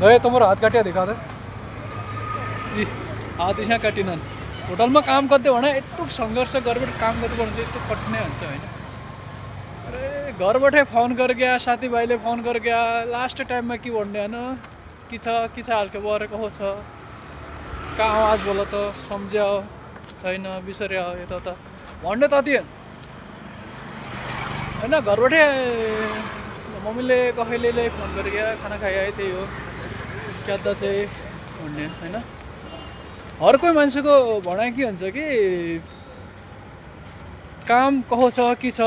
गए तुम हात काटिया दिखा दे हात यहाँ काटिनन् होटलमा काम गर्दै भने यत्रो सङ्घर्ष गरेर काम गर्दै भने चाहिँ यस्तो कठिनै हुन्छ होइन अरे घरबाटै फोन कर गया साथीभाइले फोन कर गया लास्ट टाइममा के भन्ने होइन के छ हालको भएर कहो छ कहाँ आवाज बोल त सम्झ्या छैन बिसर्या यता त भन्ने त त्यो होइन घरबाटै मम्मीले कहिलेले फोन कर गया खाना खाइआए त्यही हो क्याद्दा चाहिँ भन्ने होइन हर कोही मान्छेको भनाइ के हुन्छ कि काम कहो छ के छ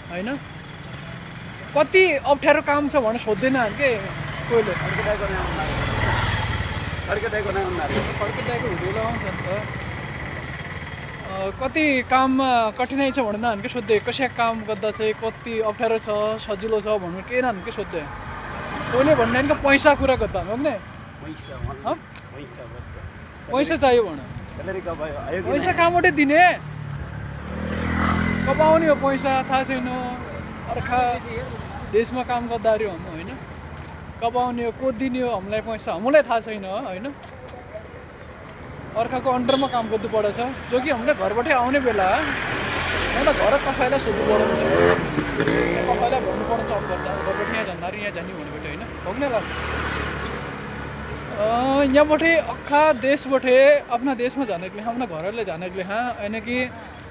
होइन कति अप्ठ्यारो काम छ भनेर सोध्दैन के कोहीले फर्किँदाको भिडियो लगाउँछ नि त कति काममा कठिनाइ छ भनेर नान के सोध्दै कसै काम गर्दा चाहिँ कति अप्ठ्यारो छ सजिलो छ भनेर के नान के सोध्दै कोहीले भन्ने कि पैसा कुरा गर्दा हो नि पैसा चाहियो भने पैसा कहाँबाटै दिने कमाउने हो पैसा थाहा छैन अर्का देशमा काम गर्दाखेरि हम होइन कमाउने हो को दिने हो हामीलाई पैसा हामीलाई थाहा छैन होइन अर्काको अन्डरमा काम गर्नु परेछ जो कि हामीले घरबाटै आउने बेला यहाँ त घर कसैलाई सोध्नु पर्छ कसैलाई भन्नु पर्छ अब घरबाट यहाँ जाँदाखेरि यहाँ जाने भनेबाट होइन भोग्ने लाग्छ यहाँबाट अक्खा देशबाट आफ्ना देशमा जाने के लिए अपना घरले जाने के लिए हाँ यानी कि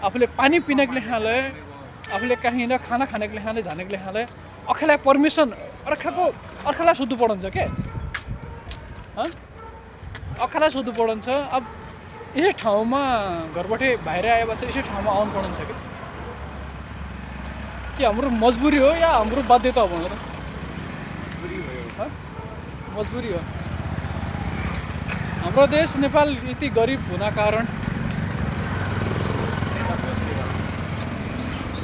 आफूले पानी पीने के लिए हाँले आफूले कहीँ न खाना खाने के लिए हाँले जाने के लिए हाँले अखलाई पर्मिसन अर्कालाई सोध्नु पर्छ के अखलाई सोध्नु पर्छ अब यसै ठाउँमा घरबाटै बाहिर आएपछि यसै ठाउँमा आउनु पर्छ कि हाम्रो मजबुरी हो या हाम्रो बाध्यता हो भनेर मजबुरी हो हाम्रो देश नेपाल यति गरिब हुना कारण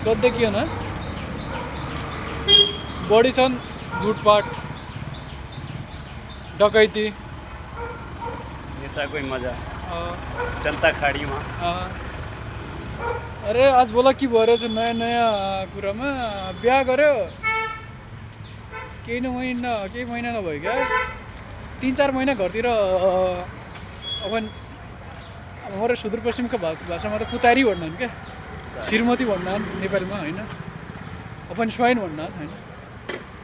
गद्दे के न बढी छन् लुटपाट डकैती नेताकै मजा जनता खाडीमा अरे आज बोला के भएर चाहिँ नयाँ नयाँ कुरामा बिहा गर्यो केही महिना नभयो क्या 3-4 महिना घरतिर अब हाम्रो सुदूरपश्चिमको भाषामा त पुतारी भन्नान् क्या श्रीमती भन्नान् नेपालीमा होइन अपन स्वाइन भन्नान् होइन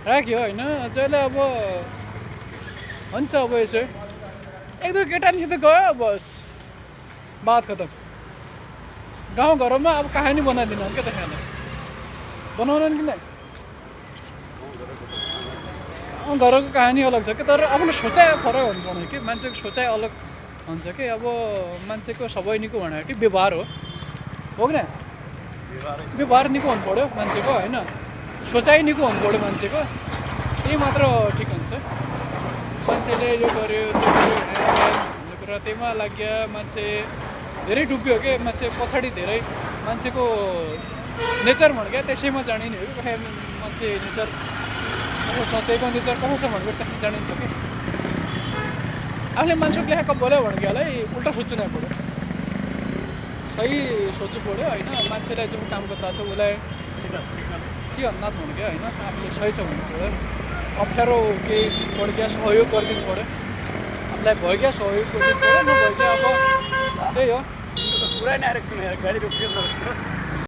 राख्यो होइन जहिले अब हुन्छ अब यसो एक दुई केटानिसित गयो बस बात खतम गाउँघरमा अब कहानी बनाइदिनु क्या त खाना बनाउनु कि नै घरको कहानी अलग छ कि तर आफ्नो सोचाइ फरक हुनुपर्ने कि मान्छेको सोचाइ अलग हुन्छ कि अब मान्छेको सबै निको भनेको कि व्यवहार हो कि न व्यवहार निको हुनु पऱ्यो मान्छेको होइन सोचाइ निको हुनु पऱ्यो मान्छेको त्यही मात्र ठिक हुन्छ मान्छेले यो गर्यो त्यो गर्यो भन्ने कुरा त्यहीमा लाग्यो मान्छे धेरै डुब्यो के मान्छे पछाडि धेरै मान्छेको नेचर भनेको त्यसैमा जानिने हो कि मान्छे नेचर कस्तो छ त्यहीको नेचर कस्तो छ भनेर त्यहाँ जानिन्छ कि आफूले मान्छेको लेखाएको बोल्यो भनेकोलाई उल्टा सोच्नु नै पऱ्यो सही सोच्नु पऱ्यो होइन मान्छेलाई जुन काम गर्दा छ उसलाई के अन्दाज भनेको होइन आफूले सही छ भन्नु पऱ्यो अप्ठ्यारो केही पड्क्या सहयोग गरिदिनु पऱ्यो आफूलाई भइगयो सहयोग गरिदिनु पऱ्यो नभइगयो अब त्यही हो पुरै नै आएर गाडी रोकियो